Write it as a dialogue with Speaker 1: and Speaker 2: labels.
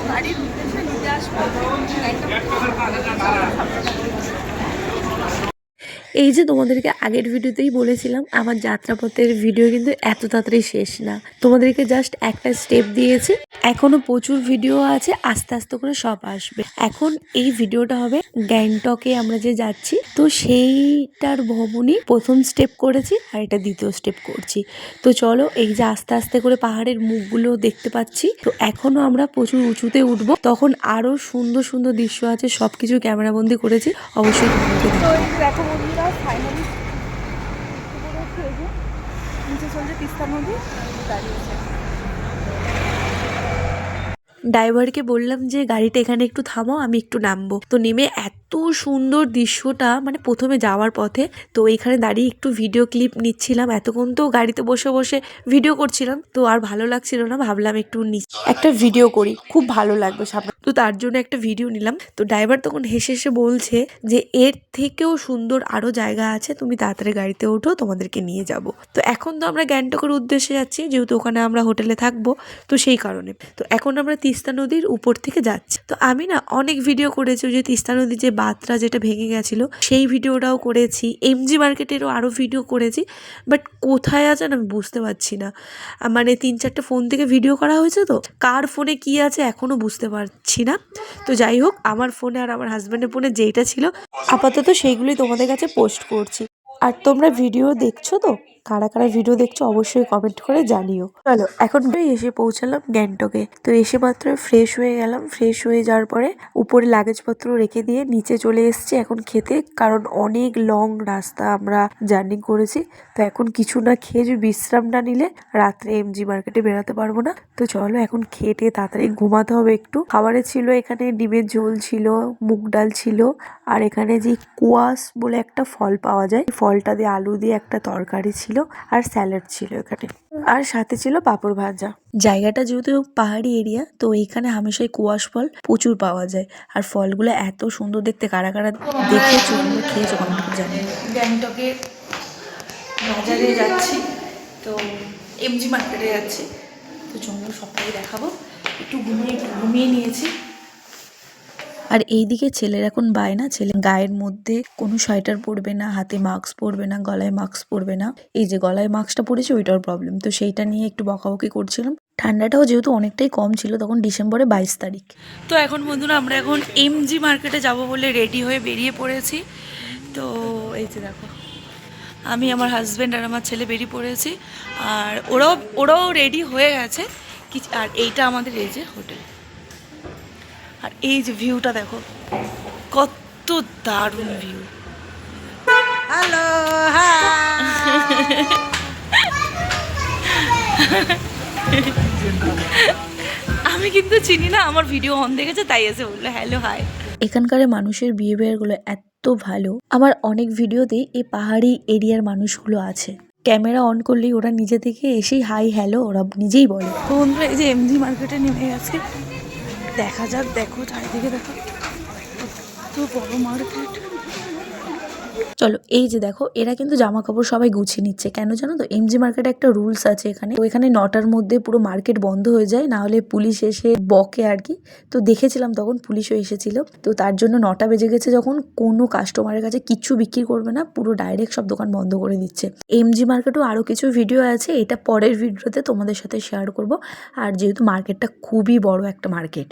Speaker 1: গাড়ির উদ্দেশ্যে নিতে আসবো। এই যে তোমাদেরকে আগের ভিডিওতেই বলেছিলাম আমার যাত্রাপথের ভিডিও কিন্তু এত তাড়াতাড়ি শেষ না, তোমাদেরকে জাস্ট একটা স্টেপ দিয়েছি, এখনো প্রচুর ভিডিও আছে, আস্তে আস্তে করে সব আসবে। এখন এই ভিডিওটা হবে গ্যাংটকে আমরা যে যাচ্ছি, তো সেইটার ভবনই প্রথম স্টেপ করেছি আর এটা দ্বিতীয় স্টেপ করছি। তো চলো, এই যে আস্তে আস্তে করে পাহাড়ের মুখগুলো দেখতে পাচ্ছি, তো এখনো আমরা প্রচুর উঁচুতে উঠবো, তখন আরো সুন্দর সুন্দর দৃশ্য আছে, সবকিছু ক্যামেরাবন্দি করেছি, অবশ্যই তোমাদেরকে দেখো বন্ধুরা। ফাইনালি নিচে চলছে তিস্তা নদী, দাঁড়িয়েছে। ড্রাইভারকে বললাম যে গাড়িটা এখানে একটু থামাও, আমি একটু নামবো। তো নেমে এত সুন্দর দৃশ্যটা, মানে প্রথমে যাওয়ার পথে তো এখানে দাঁড়িয়ে একটু ভিডিও ক্লিপ নিচ্ছিলাম। এতক্ষণ তো গাড়িতে বসে বসে ভিডিও করছিলাম, তো আর ভালো লাগছিল না, ভাবলাম একটু একটা ভিডিও করি, খুব ভালো লাগবে সামনে, তো তার জন্য একটা ভিডিও নিলাম। তো ড্রাইভার তখন হেসে হেসে বলছে যে এর থেকেও সুন্দর আরো জায়গা আছে, তুমি তাড়াতাড়ি গাড়িতে ওঠো, তোমাদেরকে নিয়ে যাব। তো এখন তো আমরা গ্যাংটকের উদ্দেশ্যে যাচ্ছি, যেহেতু ওখানে আমরা হোটেলে থাকবো, তো সেই কারণে তো এখন আমরা তিস্তা নদীর উপর থেকে যাচ্ছি। তো আমি না অনেক ভিডিও করেছি, ওই যে তিস্তা নদীর যে বাঁধটা যেটা ভেঙে গেছিল সেই ভিডিওটাও করেছি, এমজি মার্কেটেরও আরো ভিডিও করেছি, বাট কোথায় আছে আমি বুঝতে পারছি না। মানে 3-4টে ফোন থেকে ভিডিও করা হয়েছে, তো কার ফোনে কি আছে এখনো বুঝতে পারছি না। তো যাই হোক, আমার ফোনে আর আমার হাজব্যান্ডের ফোনে যেইটা ছিল আপাতত সেইগুলোই তোমাদের কাছে পোস্ট করছি। আর তোমরা ভিডিও দেখছো তো, কারা কারা ভিডিও দেখছো অবশ্যই কমেন্ট করে জানিও। চলো, এখন এসে পৌঁছালাম গ্যাংটকে। তো এসে মাত্র ফ্রেশ হয়ে গেলাম, ফ্রেশ হয়ে যাওয়ার পরে উপরে লাগেজপত্র রেখে দিয়ে নিচে চলে এসেছি এখন খেতে, কারণ অনেক লং রাস্তা আমরা জার্নি করেছি। তো এখন কিছু না খেয়ে যদি বিশ্রাম না নিলে রাত্রে এমজি মার্কেটে বেরোতে পারবো না। তো চলো এখন খেটে তাড়াতাড়ি ঘুমাতে হবে। একটু খাবারে ছিল এখানে ডিমের ঝোল ছিল, মুগ ডাল ছিল, আর এখানে যে কুয়াশ বলে একটা ফল পাওয়া যায়, ফলটা দিয়ে আলু দিয়ে একটা তরকারি ছিল, আর স্যালাড ছিল এখানে, আর সাথে ছিল পাঁপড় ভাজা। জায়গাটা যেহেতু পাহাড়ি এরিয়া, তো এখানে হামেশাই কুয়াশ ফল প্রচুর পাওয়া যায়, আর ফলগুলো এত সুন্দর দেখতে, কারা কারা দেখেছো কিংবা খেয়েছো কমেন্ট করে জানি। গ্যাংটকে বাজারে যাচ্ছি, তো এমজি মার্কেটে যাচ্ছি, তো চলো সবটাই দেখাবো। একটু ঘুমিয়ে নিয়েছি। আর এইদিকে ছেলের এখন বায়না, ছেলে গায়ের মধ্যে কোনো সোয়েটার পরবে না, হাতে মাস্ক পরবে না, গলায় মাস্ক পরবে না। এই যে গলায় মাস্কটা পরেছে ওইটার প্রবলেম, তো সেইটা নিয়ে একটু বকাবকি করছিলাম। ঠান্ডাটাও যেহেতু অনেকটাই কম ছিল তখন, ডিসেম্বরে 22 তারিখ। তো এখন বন্ধুরা আমরা এখন এমজি মার্কেটে যাব বলে রেডি হয়ে বেরিয়ে পড়েছি। তো এই যে দেখো, আমি, আমার হাজব্যান্ড আর আমার ছেলে বেরিয়ে পড়েছি, আর ওরাও রেডি হয়ে গেছে। আর এইটা আমাদের এই যে হোটেল, আর এই যে ভিউটা দেখো, কত দারুণ ভিউ। হ্যালো, আমি কিন্তু চিনি না, আমার ভিডিও অন দেখেছে তাই এসে বললো হ্যালো হাই। এখানকার মানুষের বিহেভিয়ারগুলো এত ভালো, আমার অনেক ভিডিওতেই এই পাহাড়ি এরিয়ার মানুষগুলো আছে, ক্যামেরা অন করলেই ওরা নিজে থেকে এসেই হাই হ্যালো ওরা নিজেই বলে। তো বন্ধুরা এই যে এমজি মার্কেটে নেমে গেছে, দেখা যাক, দেখো চারিদিকে দেখো কত বড় মার্কেট। চলো, এই যে দেখো এরা কিন্তু জামা কাপড় সবাই গুছিয়ে নিচ্ছে, কেন জানো তো, এমজি মার্কেটে একটা রুলস আছে এখানে, তো এখানে 9টার মধ্যে পুরো মার্কেট বন্ধ হয়ে যায়, না হলে পুলিশ এসে বকে আর কি। তো দেখেছিলাম তখন পুলিশও এসেছিল, তো তার জন্য 9টা বেজে গেছে যখন, কোনো কাস্টমারের কাছে কিচ্ছু বিক্রি করবে না, পুরো ডাইরেক্ট সব দোকান বন্ধ করে দিচ্ছে। এমজি মার্কেটও আরো কিছু ভিডিও আছে, এটা পরের ভিডিওতে তোমাদের সাথে শেয়ার করব। আর যেহেতু মার্কেটটা খুবই বড় একটা মার্কেট।